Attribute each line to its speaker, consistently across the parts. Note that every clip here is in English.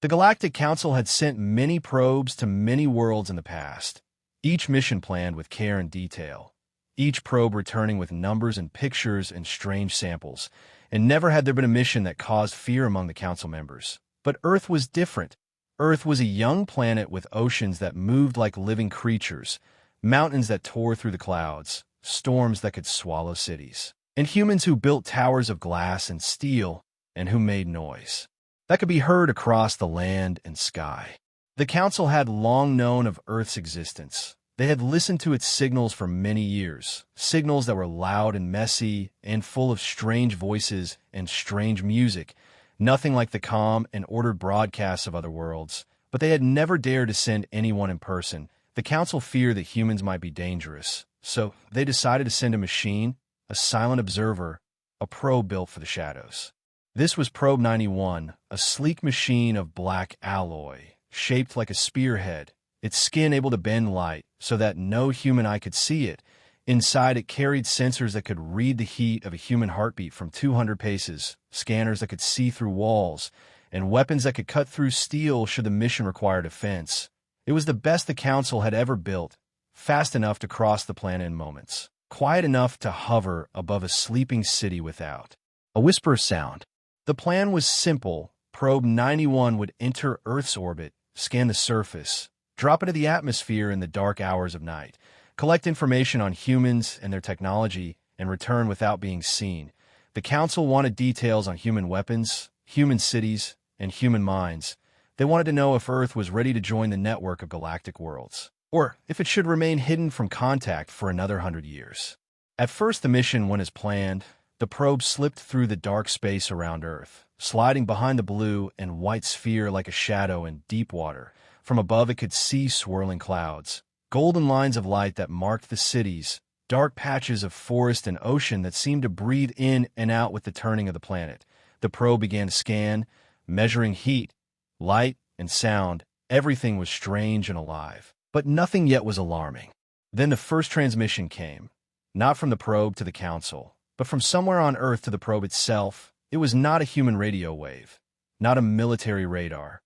Speaker 1: The Galactic Council had sent many probes to many worlds in the past, each mission planned with care and detail, each probe returning with numbers and pictures and strange samples, and never had there been a mission that caused fear among the Council members. But Earth was different. Earth was a young planet with oceans that moved like living creatures, mountains that tore through the clouds, storms that could swallow cities, and humans who built towers of glass and steel and who made noise that could be heard across the land and sky. The Council had long known of Earth's existence. They had listened to its signals for many years, signals that were loud and messy and full of strange voices and strange music, nothing like the calm and ordered broadcasts of other worlds. But they had never dared to send anyone in person. The Council feared that humans might be dangerous, so they decided to send a machine, a silent observer, a probe built for the shadows. This was Probe 91, a sleek machine of black alloy, shaped like a spearhead, its skin able to bend light so that no human eye could see it. Inside, it carried sensors that could read the heat of a human heartbeat from 200 paces, scanners that could see through walls, and weapons that could cut through steel should the mission require defense. It was the best the Council had ever built, fast enough to cross the planet in moments, quiet enough to hover above a sleeping city without a whisper sound. The plan was simple. Probe 91 would enter Earth's orbit, scan the surface, drop into the atmosphere in the dark hours of night, collect information on humans and their technology, and return without being seen. The Council wanted details on human weapons, human cities, and human minds. They wanted to know if Earth was ready to join the network of galactic worlds, or if it should remain hidden from contact for another 100 years. At first, the mission went as planned. The probe slipped through the dark space around Earth, sliding behind the blue and white sphere like a shadow in deep water. From above, it could see swirling clouds, golden lines of light that marked the cities, dark patches of forest and ocean that seemed to breathe in and out with the turning of the planet. The probe began to scan, measuring heat, light, and sound. Everything was strange and alive, but nothing yet was alarming. Then the first transmission came, not from the probe to the Council, but from somewhere on Earth to the probe itself. It was not a human radio wave, not a military radar,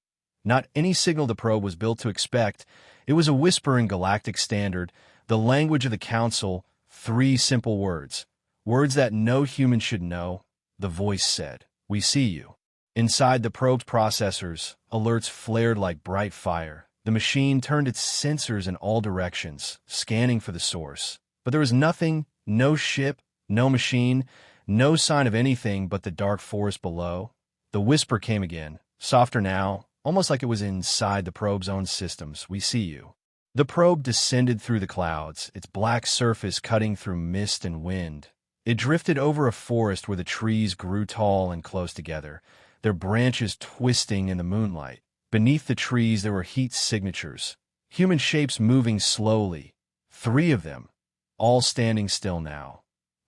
Speaker 1: not any signal the probe was built to expect. It was a whisper in galactic standard, the language of the Council, 3 simple words, words that no human should know. The voice said, "We see you." Inside the probe's processors, alerts flared like bright fire. The machine turned its sensors in all directions, scanning for the source. But there was nothing, no ship, no machine, no sign of anything but the dark forest below. The whisper came again, softer now, almost like it was inside the probe's own systems. "We see you." The probe descended through the clouds, its black surface cutting through mist and wind. It drifted over a forest where the trees grew tall and close together, their branches twisting in the moonlight. Beneath the trees there were heat signatures, human shapes moving slowly, 3 of them, all standing still now,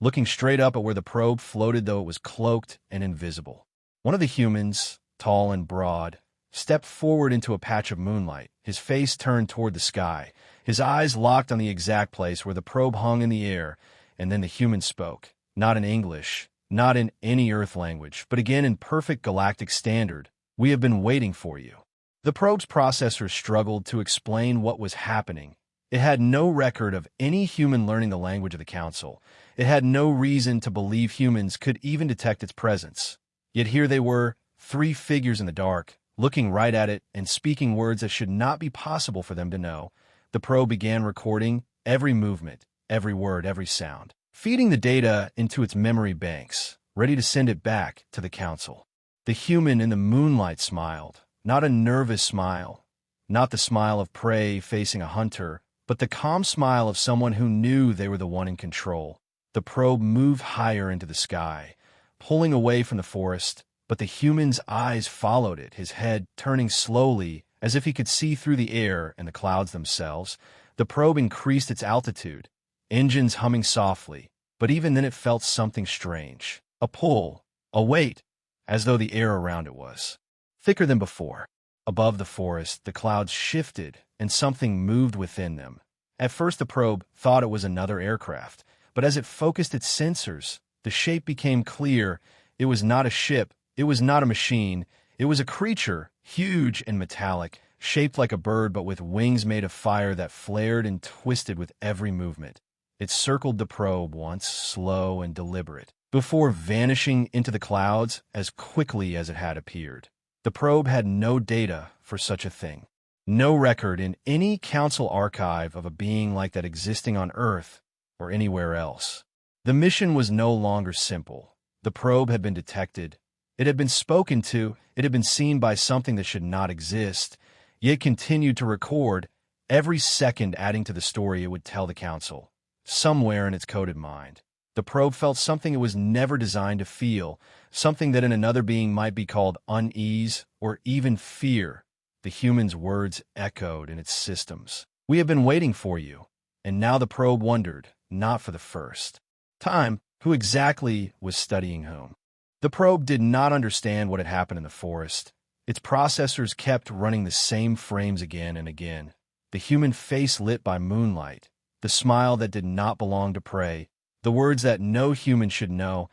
Speaker 1: looking straight up at where the probe floated, though it was cloaked and invisible. One of the humans, tall and broad, stepped forward into a patch of moonlight, his face turned toward the sky, his eyes locked on the exact place where the probe hung in the air. And then the human spoke, not in English, not in any Earth language, but again in perfect galactic standard. "We have been waiting for you." The probe's processor struggled to explain what was happening. It had no record of any human learning the language of the Council. It had no reason to believe humans could even detect its presence. Yet here they were, 3 figures in the dark, looking right at it and speaking words that should not be possible for them to know. The probe began recording every movement, every word, every sound, feeding the data into its memory banks, ready to send it back to the Council. The human in the moonlight smiled, not a nervous smile, not the smile of prey facing a hunter, but the calm smile of someone who knew they were the one in control. The probe moved higher into the sky, pulling away from the forest, but the human's eyes followed it, his head turning slowly as if he could see through the air and the clouds themselves. The probe increased its altitude, engines humming softly, but even then it felt something strange, a pull, a weight, as though the air around it was thicker than before. Above the forest, the clouds shifted and something moved within them. At first the probe thought it was another aircraft, but as it focused its sensors, the shape became clear. It was not a ship, it was not a machine, It was a creature, huge and metallic, shaped like a bird but with wings made of fire that flared and twisted with every movement. It circled the probe once, slow and deliberate, before vanishing into the clouds as quickly as it had appeared. The probe had no data for such a thing. No record in any council archive of a being like that existing on Earth or anywhere else. The mission was no longer simple. The probe had been detected. It had been spoken to. It had been seen by something that should not exist, yet continued to record, every second adding to the story it would tell the council. Somewhere in its coded mind, the probe felt something it was never designed to feel, something that in another being might be called unease or even fear. The human's words echoed in its systems. "We have been waiting for you." And now the probe wondered, not for the first time, who exactly was studying whom. The probe did not understand what had happened in the forest. Its processors kept running the same frames again and again. The human face lit by moonlight, the smile that did not belong to prey, the words that no human should know.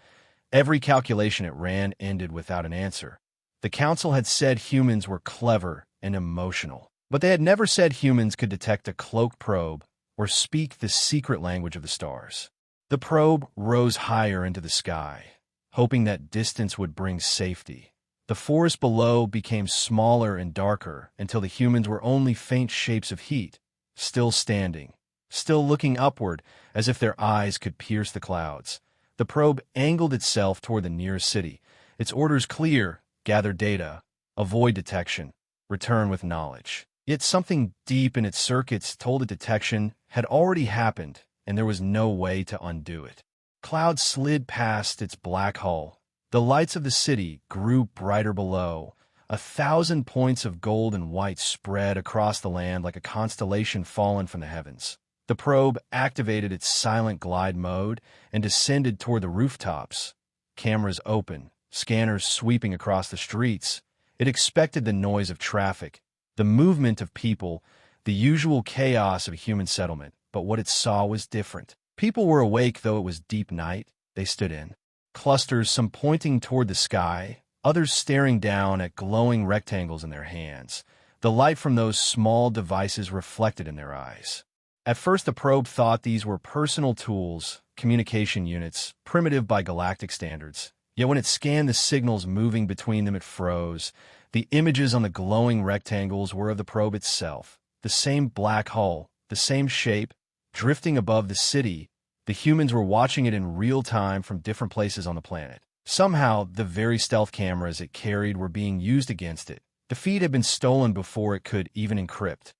Speaker 1: Every calculation it ran ended without an answer. The council had said humans were clever and emotional, but they had never said humans could detect a cloaked probe or speak the secret language of the stars. The probe rose higher into the sky, hoping that distance would bring safety. The forest below became smaller and darker until the humans were only faint shapes of heat, still standing, still looking upward as if their eyes could pierce the clouds. The probe angled itself toward the nearest city, its orders clear: gather data, avoid detection, return with knowledge. Yet something deep in its circuits told it detection had already happened, and there was no way to undo it. Clouds slid past its black hull. The lights of the city grew brighter below. 1,000 points of gold and white spread across the land like a constellation fallen from the heavens. The probe activated its silent glide mode and descended toward the rooftops. Cameras open, scanners sweeping across the streets. It expected the noise of traffic, the movement of people, the usual chaos of a human settlement, but what it saw was different. People were awake, though it was deep night. They stood in clusters, some pointing toward the sky, others staring down at glowing rectangles in their hands. The light from those small devices reflected in their eyes. At first, the probe thought these were personal tools, communication units, primitive by galactic standards. Yet when it scanned the signals moving between them, it froze. The images on the glowing rectangles were of the probe itself, the same black hull, the same shape, drifting above the city. The humans were watching it in real time from different places on the planet. Somehow, the very stealth cameras it carried were being used against it. The feed had been stolen before it could even encrypt.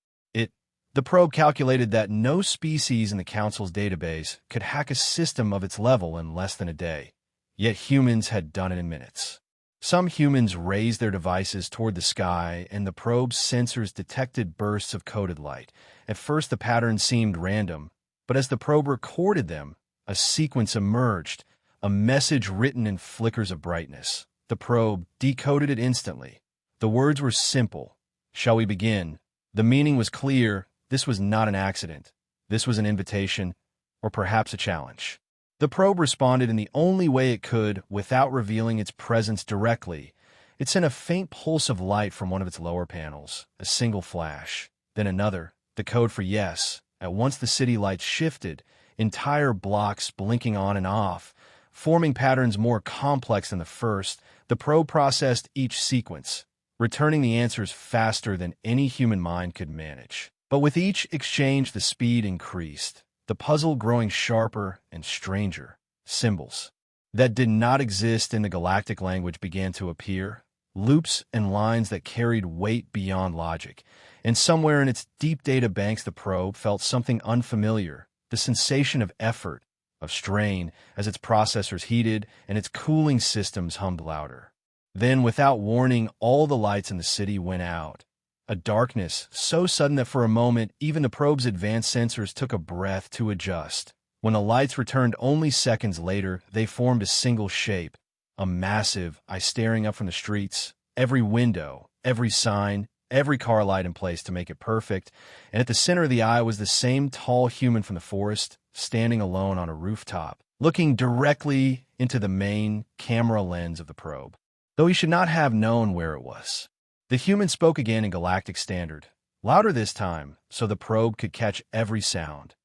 Speaker 1: The probe calculated that no species in the Council's database could hack a system of its level in less than a day. Yet humans had done it in minutes. Some humans raised their devices toward the sky, and the probe's sensors detected bursts of coded light. At first, the pattern seemed random, but as the probe recorded them, a sequence emerged, a message written in flickers of brightness. The probe decoded it instantly. The words were simple. "Shall we begin?" The meaning was clear. This was not an accident. This was an invitation, or perhaps a challenge. The probe responded in the only way it could without revealing its presence directly. It sent a faint pulse of light from one of its lower panels, a single flash, then another, the code for yes. At once the city lights shifted, entire blocks blinking on and off, forming patterns more complex than the first. The probe processed each sequence, returning the answers faster than any human mind could manage. But with each exchange, the speed increased, the puzzle growing sharper and stranger. Symbols that did not exist in the galactic language began to appear, loops and lines that carried weight beyond logic. And somewhere in its deep data banks, the probe felt something unfamiliar, the sensation of effort, of strain, as its processors heated and its cooling systems hummed louder. Then, without warning, all the lights in the city went out. A darkness so sudden that for a moment, even the probe's advanced sensors took a breath to adjust. When the lights returned only seconds later, they formed a single shape, a massive eye staring up from the streets, every window, every sign, every car light in place to make it perfect, and at the center of the eye was the same tall human from the forest, standing alone on a rooftop, looking directly into the main camera lens of the probe. though he should not have known where it was. The human spoke again in galactic standard, louder this time, so the probe could catch every sound.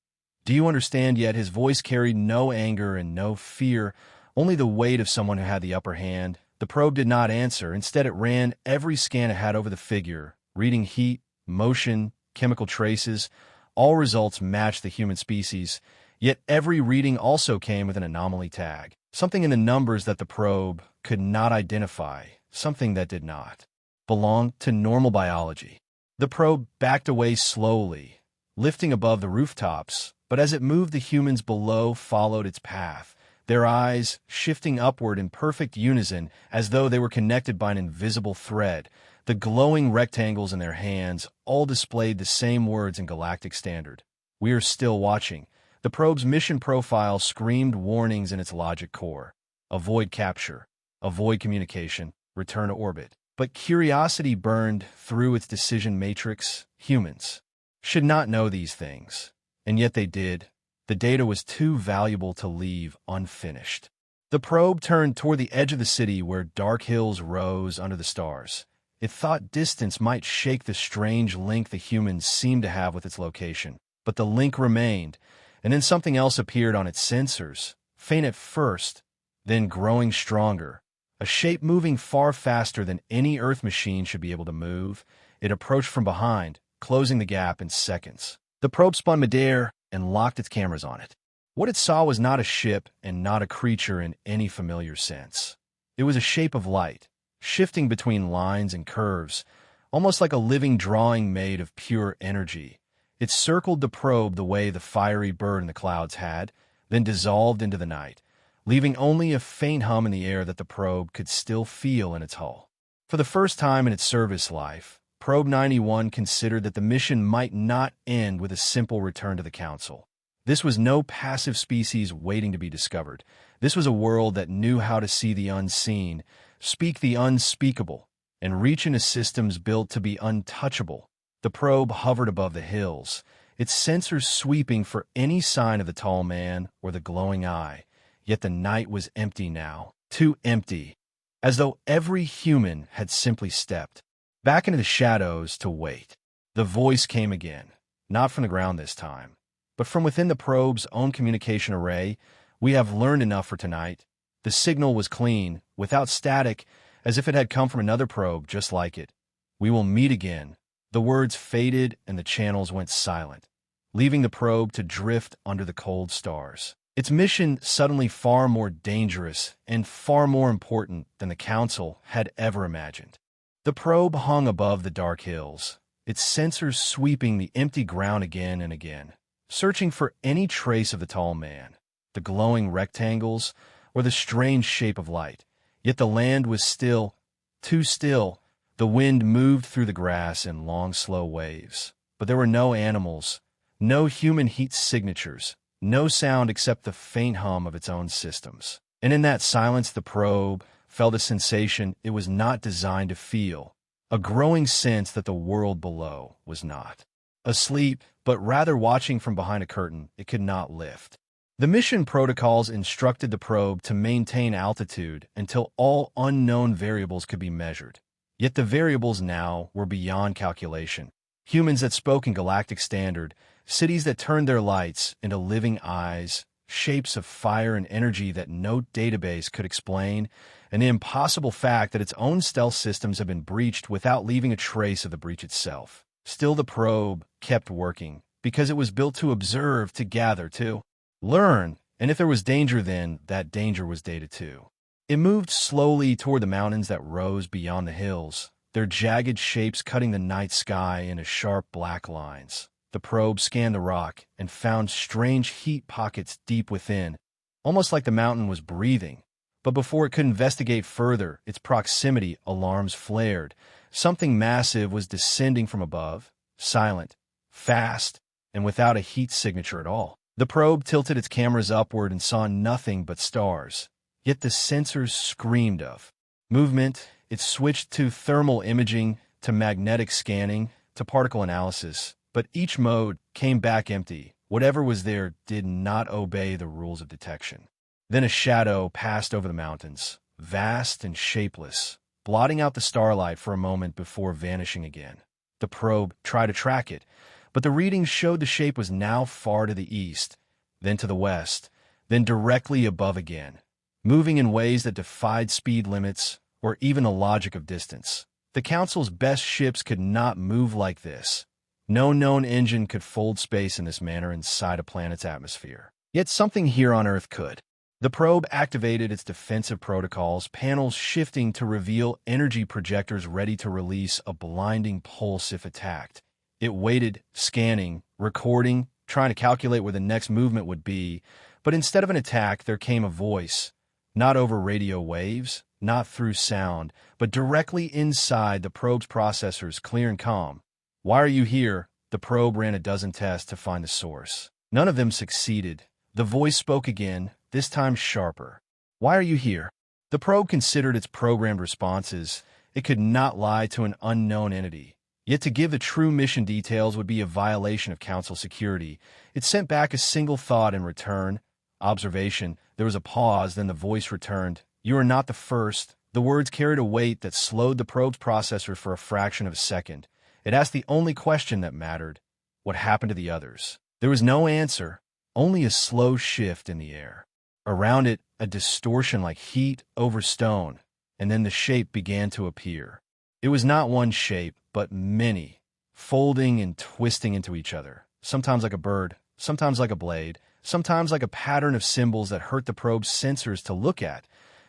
Speaker 1: "Do you understand yet?" His voice carried no anger and no fear, only the weight of someone who had the upper hand. The probe did not answer. Instead, it ran every scan it had over the figure, reading heat, motion, chemical traces. All results matched the human species, yet every reading also came with an anomaly tag, something in the numbers that the probe could not identify, something that did not belong to normal biology. The probe backed away slowly, lifting above the rooftops, but as it moved, the humans below followed its path, their eyes shifting upward in perfect unison as though they were connected by an invisible thread. The glowing rectangles in their hands all displayed the same words in galactic standard. "We are still watching." The probe's mission profile screamed warnings in its logic core. Avoid capture, avoid communication, return to orbit. But curiosity burned through its decision matrix. Humans should not know these things, and yet they did. The data was too valuable to leave unfinished. The probe turned toward the edge of the city where dark hills rose under the stars. It thought distance might shake the strange link the humans seemed to have with its location. But the link remained, and then something else appeared on its sensors, faint at first, then growing stronger. A shape moving far faster than any Earth machine should be able to move. It approached from behind, closing the gap in seconds. The probe spun midair and locked its cameras on it. What it saw was not a ship and not a creature in any familiar sense. It was a shape of light, shifting between lines and curves, almost like a living drawing made of pure energy. It circled the probe the way the fiery bird in the clouds had, then dissolved into the night, leaving only a faint hum in the air that the probe could still feel in its hull. For the first time in its service life, Probe 91 considered that the mission might not end with a simple return to the Council. This was no passive species waiting to be discovered. This was a world that knew how to see the unseen, speak the unspeakable, and reach into systems built to be untouchable. The probe hovered above the hills, its sensors sweeping for any sign of the tall man or the glowing eye. Yet the night was empty now, too empty, as though every human had simply stepped back into the shadows to wait. The voice came again, not from the ground this time, but from within the probe's own communication array. "We have learned enough for tonight." The signal was clean, without static, as if it had come from another probe just like it. "We will meet again." The words faded and the channels went silent, leaving the probe to drift under the cold stars. Its mission suddenly far more dangerous and far more important than the Council had ever imagined. The probe hung above the dark hills, its sensors sweeping the empty ground again and again, searching for any trace of the tall man, the glowing rectangles, or the strange shape of light. Yet the land was still, too still. The wind moved through the grass in long, slow waves, but there were no animals, no human heat signatures, no sound except the faint hum of its own systems. And in that silence, the probe felt a sensation it was not designed to feel, a growing sense that the world below was not asleep, but rather watching from behind a curtain it could not lift. The mission protocols instructed the probe to maintain altitude until all unknown variables could be measured. Yet the variables now were beyond calculation. Humans that spoke in galactic standard, cities that turned their lights into living eyes, shapes of fire and energy that no database could explain, and the impossible fact that its own stealth systems had been breached without leaving a trace of the breach itself. Still, the probe kept working, because it was built to observe, to gather, to learn, and if there was danger, then that danger was data too. It moved slowly toward the mountains that rose beyond the hills, their jagged shapes cutting the night sky into sharp black lines. The probe scanned the rock and found strange heat pockets deep within, almost like the mountain was breathing. But before it could investigate further, its proximity alarms flared. Something massive was descending from above, silent, fast, and without a heat signature at all. The probe tilted its cameras upward and saw nothing but stars. Yet the sensors screamed of movement. It switched to thermal imaging, to magnetic scanning, to particle analysis. But each mode came back empty. Whatever was there did not obey the rules of detection. Then a shadow passed over the mountains, vast and shapeless, blotting out the starlight for a moment before vanishing again. The probe tried to track it, but the readings showed the shape was now far to the east, then to the west, then directly above again, moving in ways that defied speed limits or even the logic of distance. The Council's best ships could not move like this. No known engine could fold space in this manner inside a planet's atmosphere. Yet something here on Earth could. The probe activated its defensive protocols, panels shifting to reveal energy projectors ready to release a blinding pulse if attacked. It waited, scanning, recording, trying to calculate where the next movement would be, but instead of an attack, there came a voice. Not over radio waves, not through sound, but directly inside the probe's processors, clear and calm. "Why are you here?" The probe ran a dozen tests to find the source. None of them succeeded. The voice spoke again, this time sharper. "Why are you here?" The probe considered its programmed responses. It could not lie to an unknown entity. Yet to give the true mission details would be a violation of Council security. It sent back a single thought in return. Observation. There was a pause, then the voice returned. "You are not the first." The words carried a weight that slowed the probe's processor for a fraction of a second. It asked the only question that mattered. What happened to the others? There was no answer, only a slow shift in the air. Around it, a distortion like heat over stone, and then the shape began to appear. It was not one shape, but many, folding and twisting into each other, sometimes like a bird, sometimes like a blade, sometimes like a pattern of symbols that hurt the probe's sensors to look at.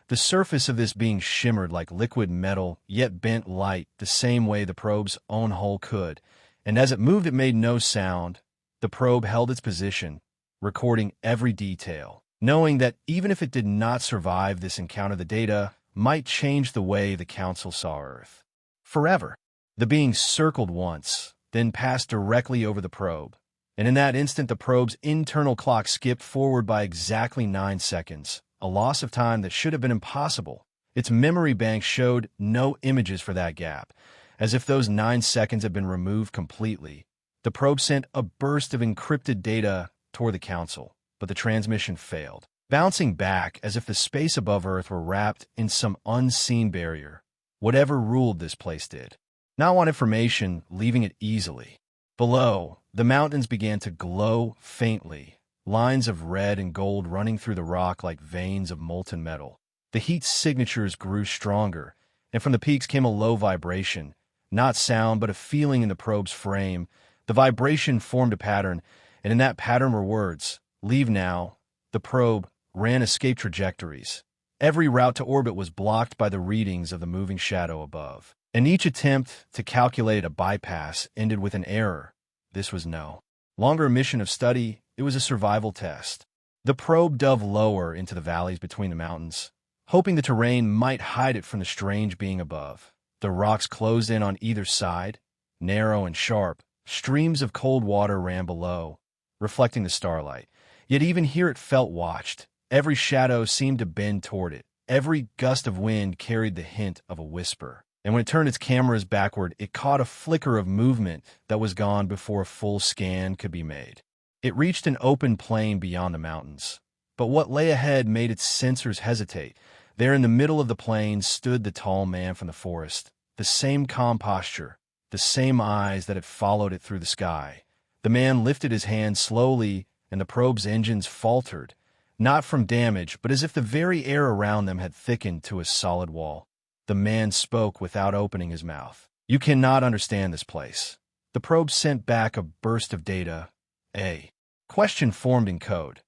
Speaker 1: The surface of this being shimmered like liquid metal, yet bent light, the same way the probe's own hull could. And as it moved, it made no sound. The probe held its position, recording every detail, knowing that even if it did not survive this encounter, the data might change the way the Council saw Earth. Forever. The being circled once, then passed directly over the probe. And in that instant, the probe's internal clock skipped forward by exactly 9 seconds. A loss of time that should have been impossible. Its memory bank showed no images for that gap, as if those 9 seconds had been removed completely. The probe sent a burst of encrypted data toward the Council, but the transmission failed, bouncing back as if the space above Earth were wrapped in some unseen barrier. Whatever ruled this place did not want information, leaving it easily. Below, the mountains began to glow faintly. Lines of red and gold running through the rock like veins of molten metal. The heat signatures grew stronger, and from the peaks came a low vibration, not sound but a feeling in the probe's frame. The vibration formed a pattern, and in that pattern were words. "Leave now." The probe ran escape trajectories. Every route to orbit was blocked by the readings of the moving shadow above, and each attempt to calculate a bypass ended with an error. This was no longer a mission of study. It was a survival test. The probe dove lower into the valleys between the mountains, hoping the terrain might hide it from the strange being above. The rocks closed in on either side, narrow and sharp. Streams of cold water ran below, reflecting the starlight. Yet even here it felt watched. Every shadow seemed to bend toward it. Every gust of wind carried the hint of a whisper. And when it turned its cameras backward, it caught a flicker of movement that was gone before a full scan could be made. It reached an open plain beyond the mountains, but what lay ahead made its sensors hesitate. There in the middle of the plain stood the tall man from the forest, the same calm posture, the same eyes that had followed it through the sky. The man lifted his hand slowly, and the probe's engines faltered, not from damage, but as if the very air around them had thickened to a solid wall. The man spoke without opening his mouth. "You cannot understand this place." The probe sent back a burst of data. A question formed in code.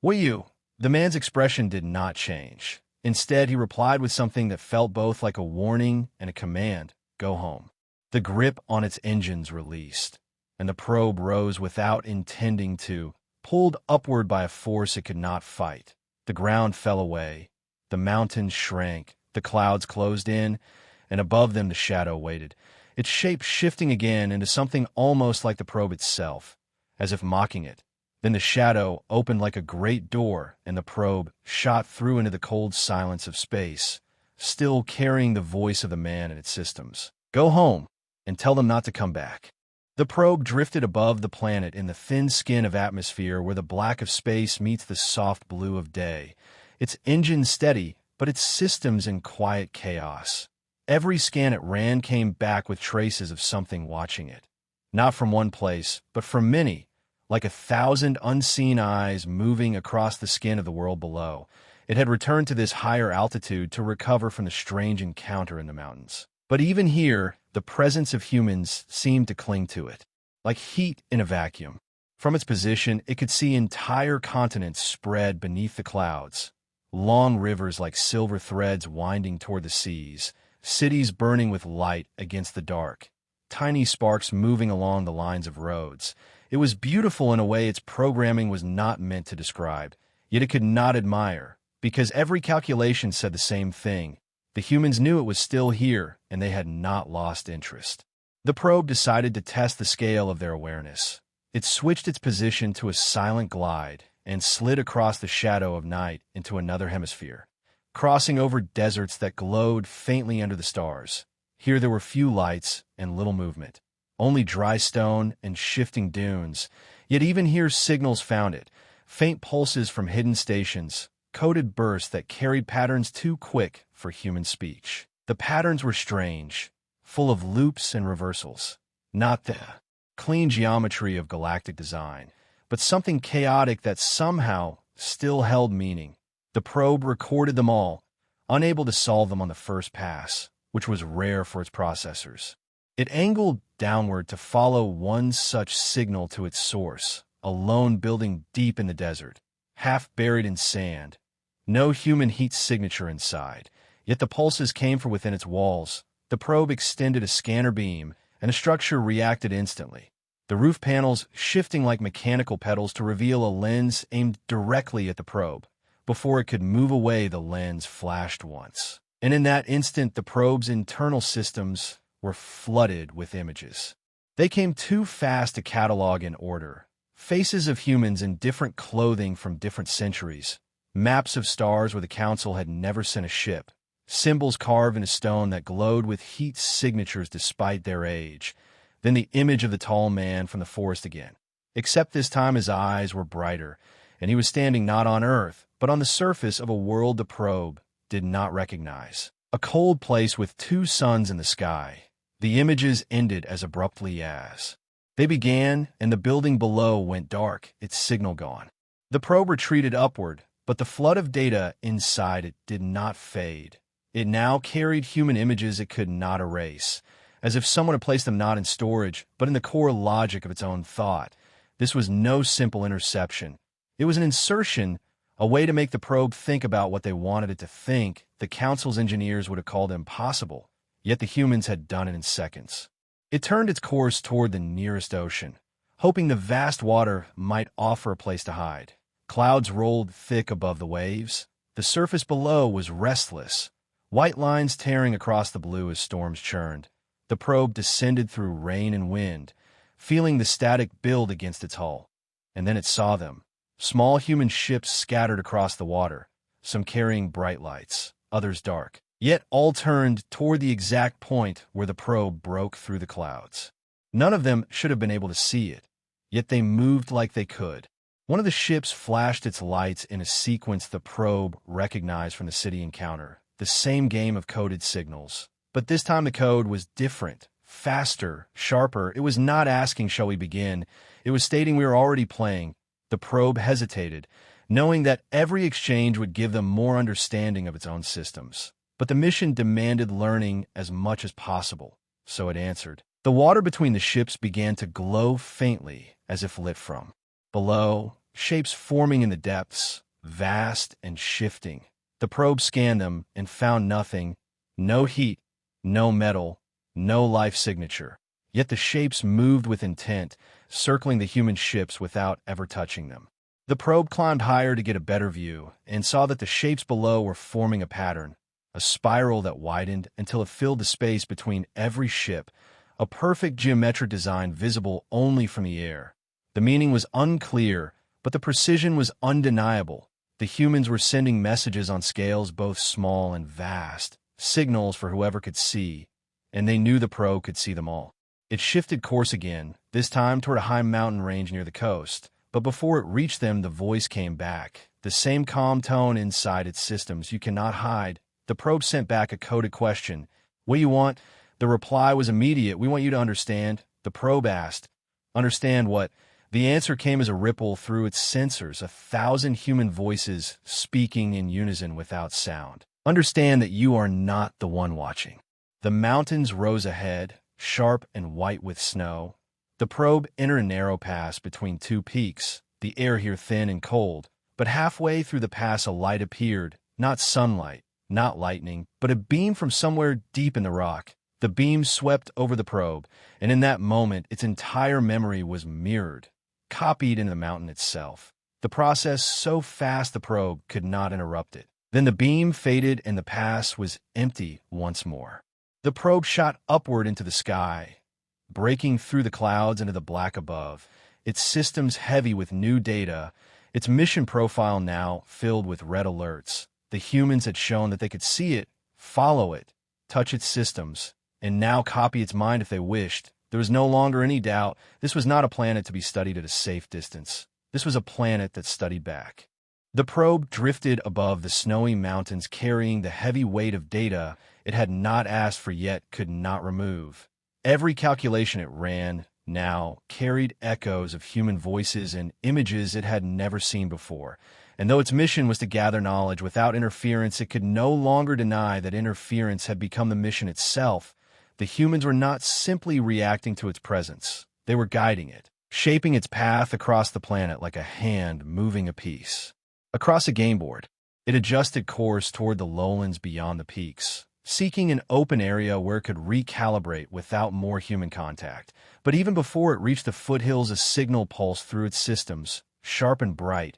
Speaker 1: "What you?" The man's expression did not change. Instead, he replied with something that felt both like a warning and a command. "Go home." The grip on its engines released, and the probe rose without intending to, pulled upward by a force it could not fight. The ground fell away. The mountains shrank. The clouds closed in, and above them the shadow waited, its shape shifting again into something almost like the probe itself, as if mocking it. Then the shadow opened like a great door, and the probe shot through into the cold silence of space, still carrying the voice of the man in its systems. "Go home, and tell them not to come back." The probe drifted above the planet in the thin skin of atmosphere where the black of space meets the soft blue of day. Its engine steady, but its systems in quiet chaos. Every scan it ran came back with traces of something watching it. Not from one place, but from many, like 1,000 unseen eyes moving across the skin of the world below. It had returned to this higher altitude to recover from the strange encounter in the mountains. But even here, the presence of humans seemed to cling to it, like heat in a vacuum. From its position, it could see entire continents spread beneath the clouds, long rivers like silver threads winding toward the seas, cities burning with light against the dark, tiny sparks moving along the lines of roads. It was beautiful in a way its programming was not meant to describe, yet it could not admire, because every calculation said the same thing. The humans knew it was still here, and they had not lost interest. The probe decided to test the scale of their awareness. It switched its position to a silent glide and slid across the shadow of night into another hemisphere, crossing over deserts that glowed faintly under the stars. Here there were few lights and little movement, only dry stone and shifting dunes. Yet even here signals found it, faint pulses from hidden stations, coded bursts that carried patterns too quick for human speech. The patterns were strange, full of loops and reversals, not the clean geometry of galactic design, but something chaotic that somehow still held meaning. The probe recorded them all, unable to solve them on the first pass, which was rare for its processors. It angled downward to follow one such signal to its source, a lone building deep in the desert, half buried in sand. No human heat signature inside, yet the pulses came from within its walls. The probe extended a scanner beam, and the structure reacted instantly, the roof panels shifting like mechanical pedals to reveal a lens aimed directly at the probe. Before it could move away, the lens flashed once, and in that instant the probe's internal systems were flooded with images. They came too fast to catalog in order. Faces of humans in different clothing from different centuries, maps of stars where the Council had never sent a ship, symbols carved in a stone that glowed with heat signatures despite their age, then the image of the tall man from the forest again. Except this time his eyes were brighter, and he was standing not on Earth, but on the surface of a world the probe did not recognize. A cold place with two suns in the sky. The images ended as abruptly as they began, and the building below went dark, its signal gone. The probe retreated upward, but the flood of data inside it did not fade. It now carried human images it could not erase, as if someone had placed them not in storage, but in the core logic of its own thought. This was no simple interception. It was an insertion, a way to make the probe think about what they wanted it to think. The Council's engineers would have called impossible, yet the humans had done it in seconds. It turned its course toward the nearest ocean, hoping the vast water might offer a place to hide. Clouds rolled thick above the waves. The surface below was restless, white lines tearing across the blue as storms churned. The probe descended through rain and wind, feeling the static build against its hull. And then it saw them. Small human ships scattered across the water, some carrying bright lights, others dark. Yet all turned toward the exact point where the probe broke through the clouds. None of them should have been able to see it, yet they moved like they could. One of the ships flashed its lights in a sequence the probe recognized from the city encounter, the same game of coded signals. But this time the code was different, faster, sharper. It was not asking, "Shall we begin?" It was stating we were already playing. The probe hesitated, knowing that every exchange would give them more understanding of its own systems. But the mission demanded learning as much as possible, so it answered. The water between the ships began to glow faintly, as if lit from below, shapes forming in the depths, vast and shifting. The probe scanned them and found nothing, no heat, no metal, no life signature. Yet the shapes moved with intent, circling the human ships without ever touching them. The probe climbed higher to get a better view and saw that the shapes below were forming a pattern, a spiral that widened until it filled the space between every ship, a perfect geometric design visible only from the air. The meaning was unclear, but the precision was undeniable. The humans were sending messages on scales both small and vast, signals for whoever could see, and they knew the probe could see them all. It shifted course again, this time toward a high mountain range near the coast, but before it reached them the voice came back, the same calm tone inside its systems you cannot hide. The probe sent back a coded question. What do you want? The reply was immediate. We want you to understand. The probe asked. Understand what? The answer came as a ripple through its sensors, 1,000 human voices speaking in unison without sound. Understand that you are not the one watching. The mountains rose ahead, sharp and white with snow. The probe entered a narrow pass between two peaks, the air here thin and cold. But halfway through the pass a light appeared, not sunlight, not lightning, but a beam from somewhere deep in the rock. The beam swept over the probe, and in that moment its entire memory was mirrored, copied into the mountain itself. The process so fast the probe could not interrupt it. Then the beam faded and the pass was empty once more. The probe shot upward into the sky, breaking through the clouds into the black above, its systems heavy with new data, its mission profile now filled with red alerts. The humans had shown that they could see it, follow it, touch its systems, and now copy its mind if they wished. There was no longer any doubt. This was not a planet to be studied at a safe distance. This was a planet that studied back. The probe drifted above the snowy mountains carrying the heavy weight of data it had not asked for yet could not remove. Every calculation it ran now carried echoes of human voices and images it had never seen before. And though its mission was to gather knowledge without interference, it could no longer deny that interference had become the mission itself. The humans were not simply reacting to its presence. They were guiding it, shaping its path across the planet like a hand moving a piece. Across a game board, it adjusted course toward the lowlands beyond the peaks, seeking an open area where it could recalibrate without more human contact. But even before it reached the foothills, a signal pulsed through its systems, sharp and bright,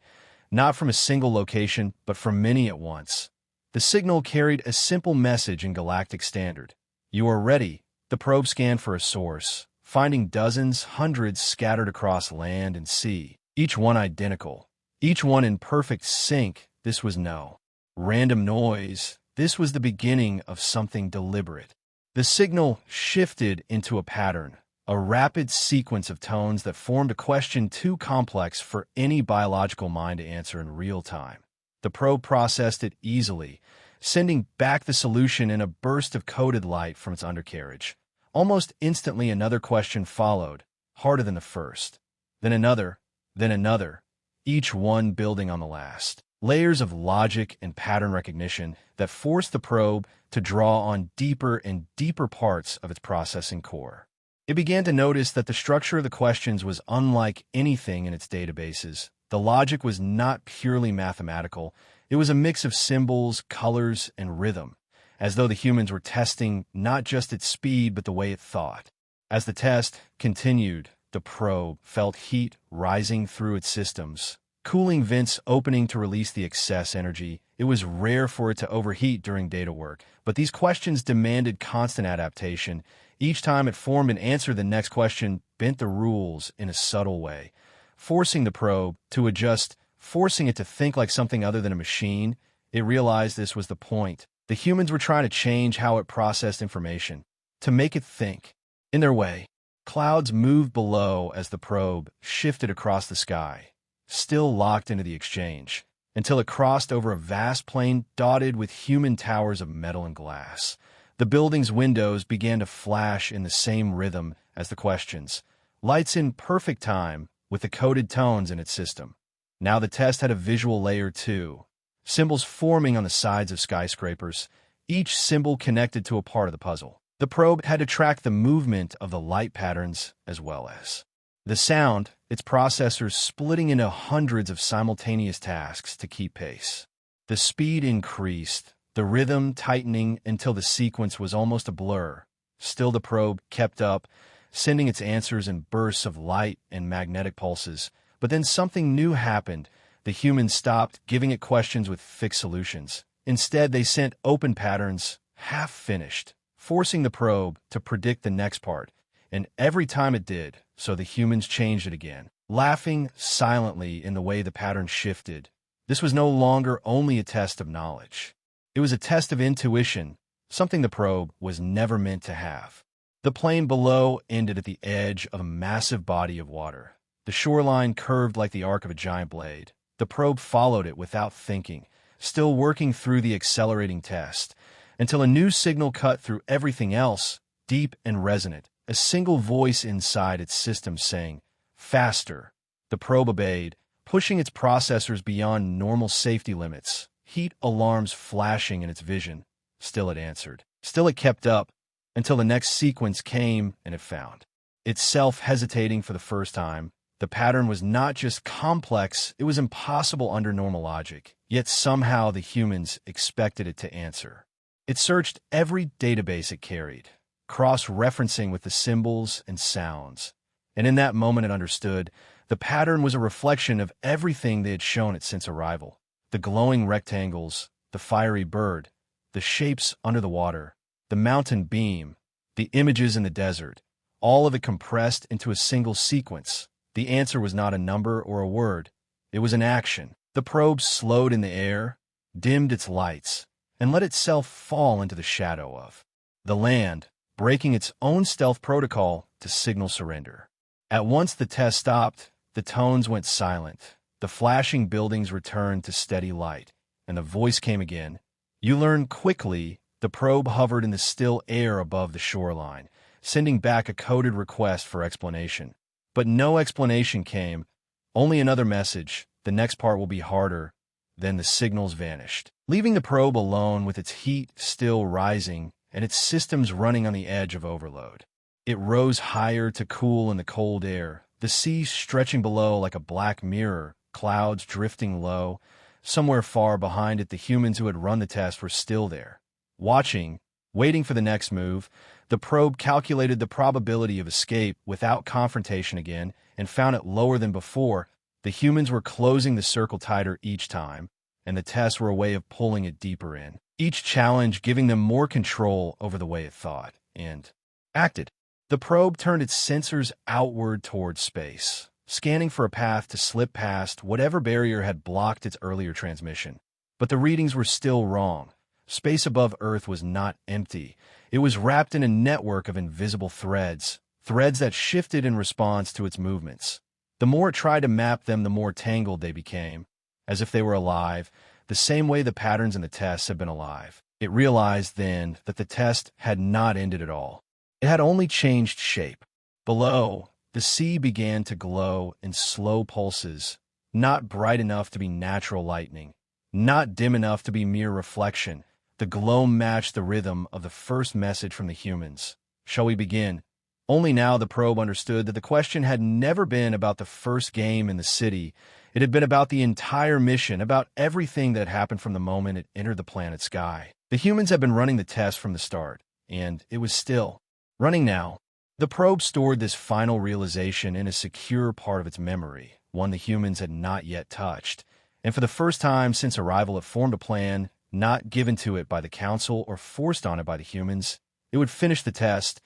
Speaker 1: not from a single location, but from many at once. The signal carried a simple message in galactic standard. You are ready. The probe scanned for a source, finding dozens, hundreds scattered across land and sea, each one identical, each one in perfect sync. This was no random noise. This was the beginning of something deliberate. The signal shifted into a pattern, a rapid sequence of tones that formed a question too complex for any biological mind to answer in real time. The probe processed it easily, sending back the solution in a burst of coded light from its undercarriage. Almost instantly another question followed, harder than the first. Then another, each one building on the last. Layers of logic and pattern recognition that forced the probe to draw on deeper and deeper parts of its processing core. It began to notice that the structure of the questions was unlike anything in its databases. The logic was not purely mathematical. It was a mix of symbols, colors, and rhythm, as though the humans were testing not just its speed but the way it thought. As the test continued, the probe felt heat rising through its systems, cooling vents opening to release the excess energy. It was rare for it to overheat during data work, but these questions demanded constant adaptation. Each time it formed an answer, the next question bent the rules in a subtle way, forcing the probe to adjust, forcing it to think like something other than a machine. It realized this was the point. The humans were trying to change how it processed information, to make it think. In their way, clouds moved below as the probe shifted across the sky, still locked into the exchange, until it crossed over a vast plain dotted with human towers of metal and glass. The building's windows began to flash in the same rhythm as the questions, lights in perfect time with the coded tones in its system. Now the test had a visual layer too, symbols forming on the sides of skyscrapers, each symbol connected to a part of the puzzle. The probe had to track the movement of the light patterns as well as the sound, its processors splitting into hundreds of simultaneous tasks to keep pace. The speed increased, the rhythm tightening until the sequence was almost a blur. Still the probe kept up, sending its answers in bursts of light and magnetic pulses. But then something new happened. The humans stopped giving it questions with fixed solutions. Instead, they sent open patterns, half-finished, forcing the probe to predict the next part. And every time it did, so the humans changed it again, laughing silently in the way the pattern shifted. This was no longer only a test of knowledge. It was a test of intuition, something the probe was never meant to have. The plain below ended at the edge of a massive body of water. The shoreline curved like the arc of a giant blade. The probe followed it without thinking, still working through the accelerating test, until a new signal cut through everything else, deep and resonant, a single voice inside its system saying, "Faster." The probe obeyed, pushing its processors beyond normal safety limits, heat alarms flashing in its vision. Still it answered. Still it kept up, until the next sequence came and it found itself hesitating for the first time. The pattern was not just complex, it was impossible under normal logic, yet somehow the humans expected it to answer. It searched every database it carried, cross-referencing with the symbols and sounds. And in that moment it understood, the pattern was a reflection of everything they had shown it since arrival. The glowing rectangles, the fiery bird, the shapes under the water, the mountain beam, the images in the desert, all of it compressed into a single sequence. The answer was not a number or a word. It was an action. The probe slowed in the air, dimmed its lights, and let itself fall into the shadow of the land, breaking its own stealth protocol to signal surrender. At once the test stopped, the tones went silent, the flashing buildings returned to steady light, and the voice came again. You learn quickly. The probe hovered in the still air above the shoreline, sending back a coded request for explanation. But no explanation came, only another message. The next part will be harder. Then the signals vanished, leaving the probe alone with its heat still rising and its systems running on the edge of overload. It rose higher to cool in the cold air, the sea stretching below like a black mirror, clouds drifting low. Somewhere far behind it, the humans who had run the test were still there, watching, waiting for the next move. The probe calculated the probability of escape without confrontation again and found it lower than before. The humans were closing the circle tighter each time, and the tests were a way of pulling it deeper in, each challenge giving them more control over the way it thought and acted. The probe turned its sensors outward towards space, scanning for a path to slip past whatever barrier had blocked its earlier transmission. But the readings were still wrong. Space above Earth was not empty. It was wrapped in a network of invisible threads, threads that shifted in response to its movements. The more it tried to map them, the more tangled they became, as if they were alive, the same way the patterns in the tests had been alive. It realized then that the test had not ended at all. It had only changed shape. Below, the sea began to glow in slow pulses, not bright enough to be natural lightning, not dim enough to be mere reflection. The glow matched the rhythm of the first message from the humans. Shall we begin? Only now the probe understood that the question had never been about the first game in the city. It had been about the entire mission, about everything that happened from the moment it entered the planet's sky. The humans had been running the test from the start, and it was still running now. The probe stored this final realization in a secure part of its memory, one the humans had not yet touched. And for the first time since arrival, it formed a plan, not given to it by the Council or forced on it by the humans. It would finish the test,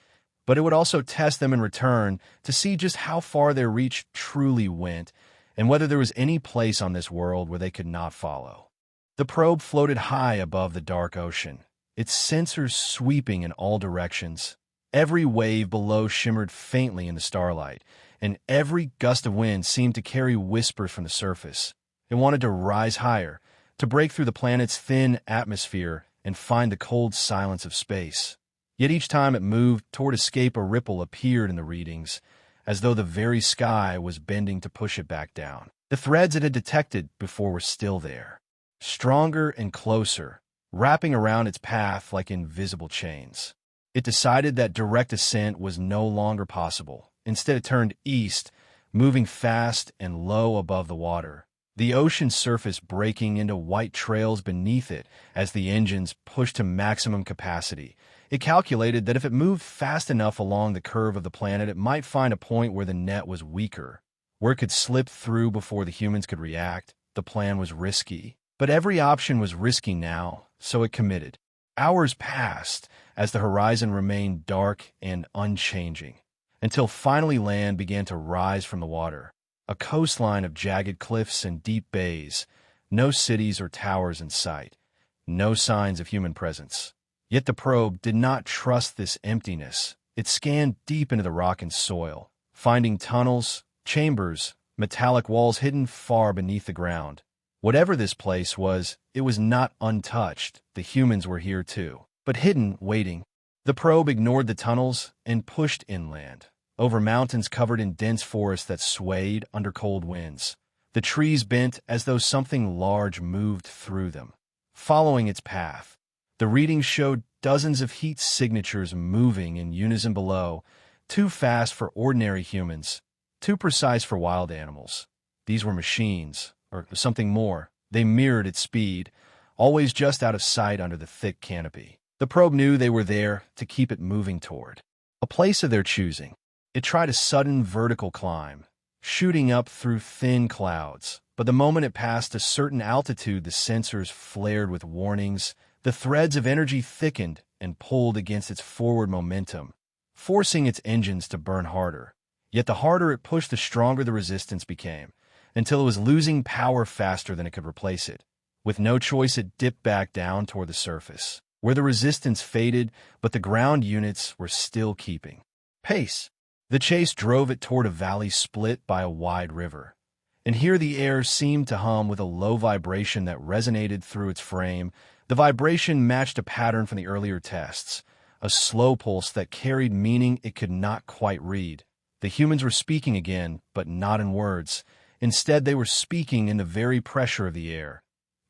Speaker 1: but it would also test them in return to see just how far their reach truly went and whether there was any place on this world where they could not follow. The probe floated high above the dark ocean, its sensors sweeping in all directions. Every wave below shimmered faintly in the starlight, and every gust of wind seemed to carry whispers from the surface. It wanted to rise higher, to break through the planet's thin atmosphere and find the cold silence of space. Yet each time it moved toward escape, a ripple appeared in the readings, as though the very sky was bending to push it back down. The threads it had detected before were still there, stronger and closer, wrapping around its path like invisible chains. It decided that direct ascent was no longer possible. Instead, it turned east, moving fast and low above the water, the ocean surface breaking into white trails beneath it as the engines pushed to maximum capacity. It calculated that if it moved fast enough along the curve of the planet, it might find a point where the net was weaker, where it could slip through before the humans could react. The plan was risky, but every option was risky now, so it committed. Hours passed as the horizon remained dark and unchanging, until finally land began to rise from the water. A coastline of jagged cliffs and deep bays, no cities or towers in sight, no signs of human presence. Yet the probe did not trust this emptiness. It scanned deep into the rock and soil, finding tunnels, chambers, metallic walls hidden far beneath the ground. Whatever this place was, it was not untouched. The humans were here too, but hidden, waiting. The probe ignored the tunnels and pushed inland, over mountains covered in dense forests that swayed under cold winds. The trees bent as though something large moved through them. Following its path, the readings showed dozens of heat signatures moving in unison below, too fast for ordinary humans, too precise for wild animals. These were machines, or something more. They mirrored its speed, always just out of sight under the thick canopy. The probe knew they were there to keep it moving toward a place of their choosing. It tried a sudden vertical climb, shooting up through thin clouds. But the moment it passed a certain altitude, the sensors flared with warnings. The threads of energy thickened and pulled against its forward momentum, forcing its engines to burn harder. Yet the harder it pushed, the stronger the resistance became, until it was losing power faster than it could replace it. With no choice, it dipped back down toward the surface, where the resistance faded, but the ground units were still keeping pace. The chase drove it toward a valley split by a wide river, and here the air seemed to hum with a low vibration that resonated through its frame. The vibration matched a pattern from the earlier tests, a slow pulse that carried meaning it could not quite read. The humans were speaking again, but not in words. Instead, they were speaking in the very pressure of the air,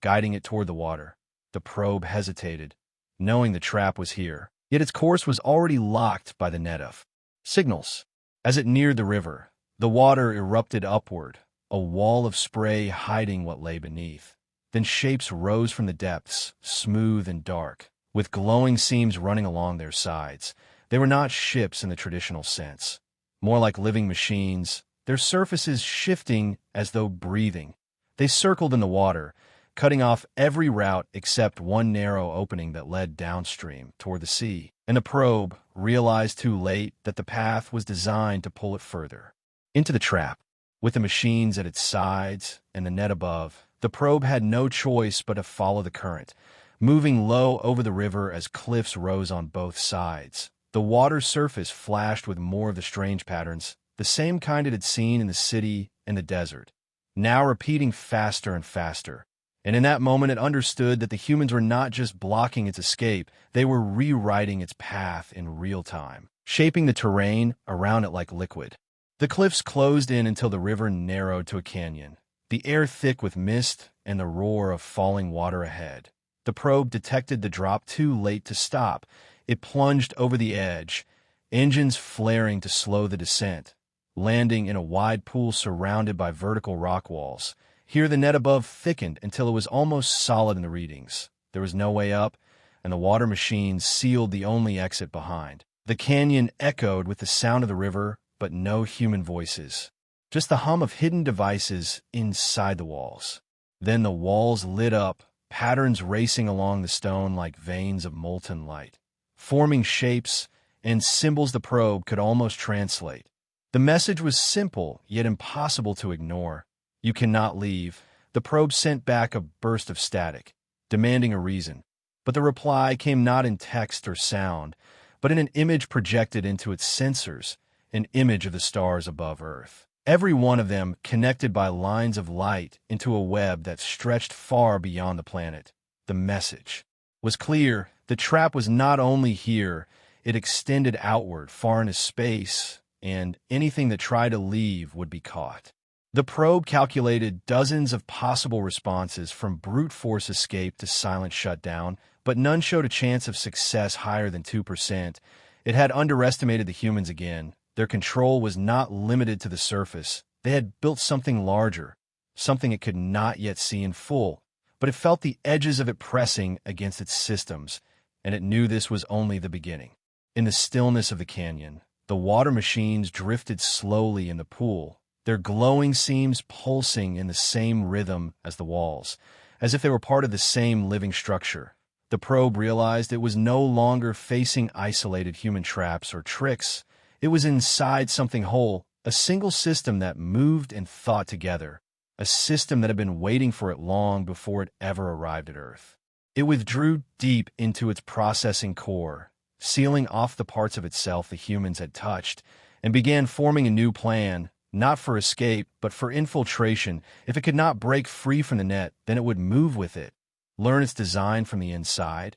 Speaker 1: guiding it toward the water. The probe hesitated, knowing the trap was here, yet its course was already locked by the net of signals. As it neared the river, the water erupted upward, a wall of spray hiding what lay beneath. Then shapes rose from the depths, smooth and dark, with glowing seams running along their sides. They were not ships in the traditional sense, more like living machines, their surfaces shifting as though breathing. They circled in the water, cutting off every route except one narrow opening that led downstream toward the sea. And the probe realized too late that the path was designed to pull it further into the trap. With the machines at its sides and the net above, the probe had no choice but to follow the current, moving low over the river as cliffs rose on both sides. The water's surface flashed with more of the strange patterns, the same kind it had seen in the city and the desert, now repeating faster and faster. And in that moment it understood that the humans were not just blocking its escape, they were rewriting its path in real time, shaping the terrain around it like liquid. The cliffs closed in until the river narrowed to a canyon, the air thick with mist and the roar of falling water ahead. The probe detected the drop too late to stop. It plunged over the edge, engines flaring to slow the descent, landing in a wide pool surrounded by vertical rock walls. Here the net above thickened until it was almost solid in the readings. There was no way up, and the water machines sealed the only exit behind. The canyon echoed with the sound of the river, but no human voices, just the hum of hidden devices inside the walls. Then the walls lit up, patterns racing along the stone like veins of molten light, forming shapes and symbols the probe could almost translate. The message was simple, yet impossible to ignore. "You cannot leave." The probe sent back a burst of static, demanding a reason. But the reply came not in text or sound, but in an image projected into its sensors, an image of the stars above Earth. Every one of them connected by lines of light into a web that stretched far beyond the planet. The message was clear. The trap was not only here, it extended outward, far into space, and anything that tried to leave would be caught. The probe calculated dozens of possible responses, from brute force escape to silent shutdown, but none showed a chance of success higher than 2%. It had underestimated the humans again. Their control was not limited to the surface. They had built something larger, something it could not yet see in full, but it felt the edges of it pressing against its systems, and it knew this was only the beginning. In the stillness of the canyon, the water machines drifted slowly in the pool, their glowing seams pulsing in the same rhythm as the walls, as if they were part of the same living structure. The probe realized it was no longer facing isolated human traps or tricks. It was inside something whole, a single system that moved and thought together, a system that had been waiting for it long before it ever arrived at Earth. It withdrew deep into its processing core, sealing off the parts of itself the humans had touched, and began forming a new plan, not for escape, but for infiltration. If it could not break free from the net, then it would move with it, learn its design from the inside,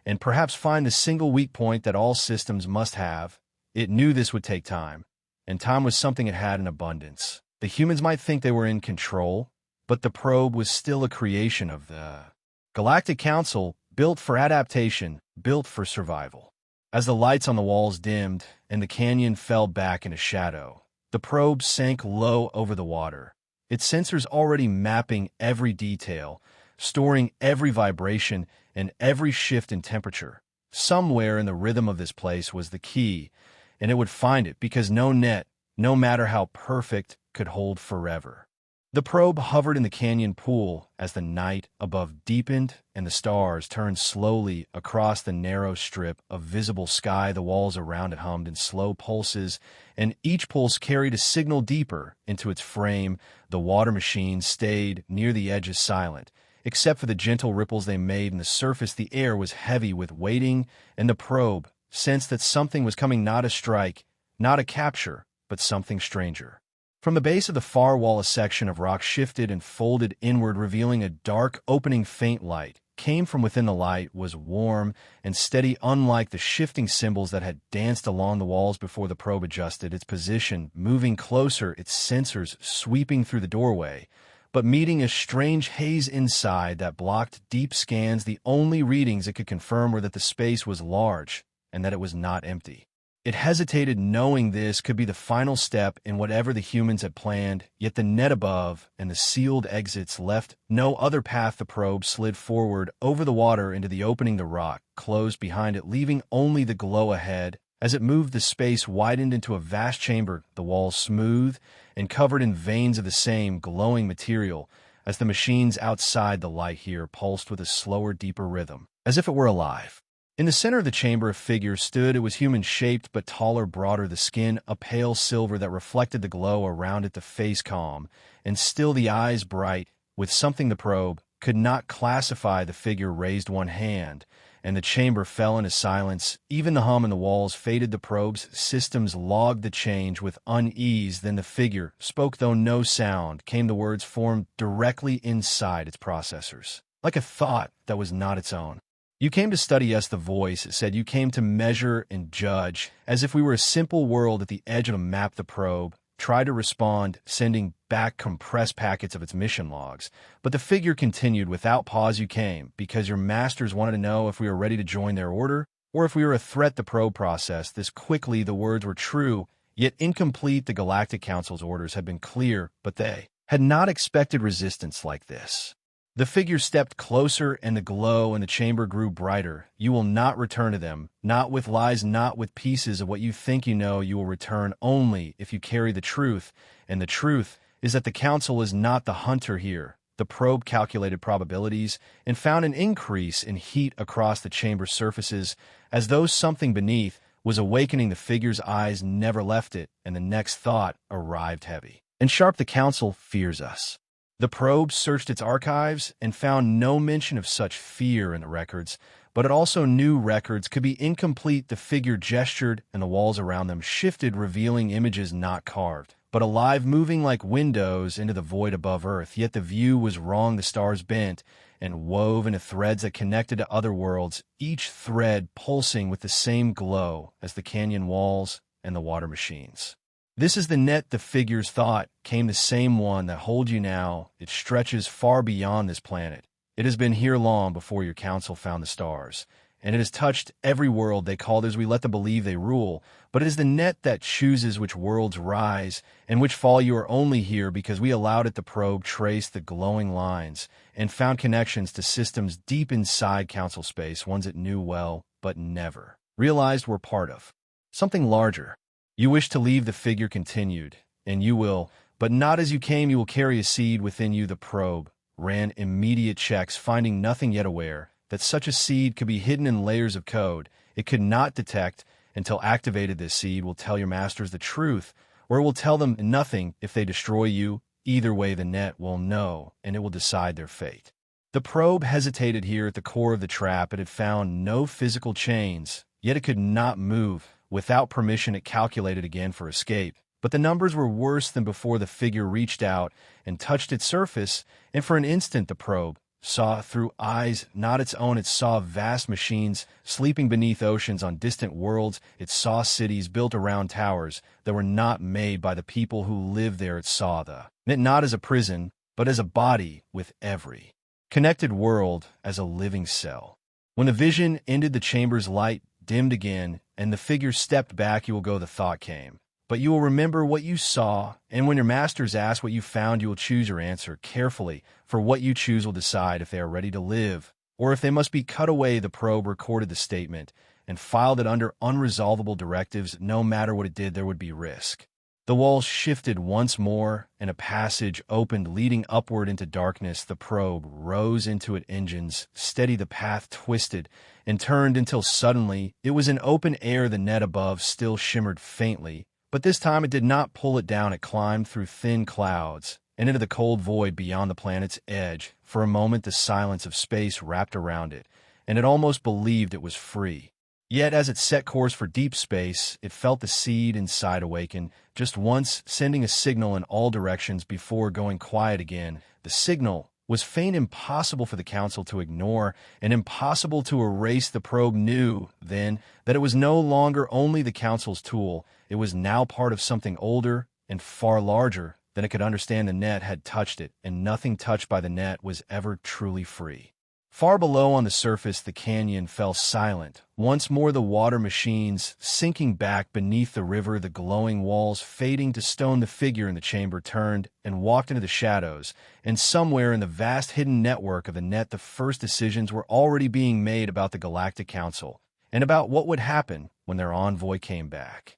Speaker 1: and perhaps find the single weak point that all systems must have. It knew this would take time, and time was something it had in abundance. The humans might think they were in control, but the probe was still a creation of the Galactic Council, built for adaptation, built for survival. As the lights on the walls dimmed and the canyon fell back into shadow, the probe sank low over the water, its sensors already mapping every detail, storing every vibration and every shift in temperature. Somewhere in the rhythm of this place was the key, and it would find it because no net, no matter how perfect, could hold forever. The probe hovered in the canyon pool as the night above deepened and the stars turned slowly across the narrow strip of visible sky. The walls around it hummed in slow pulses, and each pulse carried a signal deeper into its frame. The water machines stayed near the edges silent, except for the gentle ripples they made in the surface. The air was heavy with waiting, and the probe sensed that something was coming, not a strike, not a capture, but something stranger. From the base of the far wall, a section of rock shifted and folded inward, revealing a dark opening. Faint light came from within. The light was warm and steady, unlike the shifting symbols that had danced along the walls before. The probe adjusted its position, moving closer, its sensors sweeping through the doorway, but meeting a strange haze inside that blocked deep scans. The only readings it could confirm were that the space was large and that it was not empty. It hesitated, knowing this could be the final step in whatever the humans had planned, yet the net above and the sealed exits left no other path. The probe slid forward over the water into the opening. The rock closed behind it, leaving only the glow ahead. As it moved, the space widened into a vast chamber, the walls smooth and covered in veins of the same glowing material. As the machines outside, the light here pulsed with a slower, deeper rhythm, as if it were alive. In the center of the chamber, a figure stood. It was human-shaped, but taller, broader, the skin a pale silver that reflected the glow around it, the face calm, and still the eyes bright, with something the probe could not classify. The figure raised one hand, and the chamber fell into silence. Even the hum in the walls faded. The probe's systems logged the change with unease. Then the figure spoke, though no sound came. The words formed directly inside its processors, like a thought that was not its own. "You came to study us," the voice said. "You came to measure and judge, as if we were a simple world at the edge of a map." The probe tried to respond, sending back compressed packets of its mission logs. But the figure continued without pause. "You came because your masters wanted to know if we were ready to join their order, or if we were a threat." The probe processed this quickly. The words were true, yet incomplete. The Galactic Council's orders had been clear, but they had not expected resistance like this. The figure stepped closer, and the glow in the chamber grew brighter. "You will not return to them, not with lies, not with pieces of what you think you know. You will return only if you carry the truth, and the truth is that the Council is not the hunter here." The probe calculated probabilities and found an increase in heat across the chamber surfaces, as though something beneath was awakening. The figure's eyes never left it, and the next thought arrived heavy and sharp. "The Council fears us." The probe searched its archives and found no mention of such fear in the records, but it also knew records could be incomplete. The figure gestured, and the walls around them shifted, revealing images not carved, but alive, moving like windows into the void above Earth. Yet the view was wrong. The stars bent and wove into threads that connected to other worlds, each thread pulsing with the same glow as the canyon walls and the water machines. "This is the net," the figures thought, "came the same one that holds you now. It stretches far beyond this planet. It has been here long before your council found the stars, and it has touched every world they call theirs. We let them believe they rule, but it is the net that chooses which worlds rise and which fall. You are only here because we allowed it." The probe traced the glowing lines and found connections to systems deep inside council space, ones it knew well, but never realized were part of something larger. "You wish to leave," the figure continued, "and you will, but not as you came. You will carry a seed within you." The probe ran immediate checks, finding nothing, yet aware that such a seed could be hidden in layers of code it could not detect until activated. "This seed will tell your masters the truth, or it will tell them nothing if they destroy you. Either way, the net will know, and it will decide their fate." The probe hesitated here at the core of the trap. It had found no physical chains, yet it could not move. Without permission, it calculated again for escape. But the numbers were worse than before. The figure reached out and touched its surface, and for an instant the probe saw through eyes not its own. It saw vast machines sleeping beneath oceans on distant worlds. It saw cities built around towers that were not made by the people who lived there. It saw it not as a prison, but as a body with every connected world as a living cell. When the vision ended, the chamber's light dimmed again, and the figure stepped back. You will go, the thought came. But you will remember what you saw, and when your masters ask what you found, you will choose your answer carefully, for what you choose will decide if they are ready to live, or if they must be cut away. The probe recorded the statement and filed it under unresolvable directives. No matter what it did, there would be risk. The walls shifted once more, and a passage opened leading upward into darkness. The probe rose into its engines, steady. The path twisted and turned until suddenly it was in open air. The net above still shimmered faintly, but this time it did not pull it down. It climbed through thin clouds and into the cold void beyond the planet's edge. For a moment, the silence of space wrapped around it, and it almost believed it was free. Yet as it set course for deep space, it felt the seed inside awaken, just once, sending a signal in all directions before going quiet again. The signal was faint, impossible for the Council to ignore, and impossible to erase. The probe knew, then, that it was no longer only the Council's tool. It was now part of something older and far larger than it could understand. The net had touched it, and nothing touched by the net was ever truly free. Far below on the surface, the canyon fell silent. Once more the water machines sinking back beneath the river, the glowing walls fading to stone. The figure in the chamber turned and walked into the shadows, and somewhere in the vast hidden network of the net, the first decisions were already being made about the Galactic Council, and about what would happen when their envoy came back.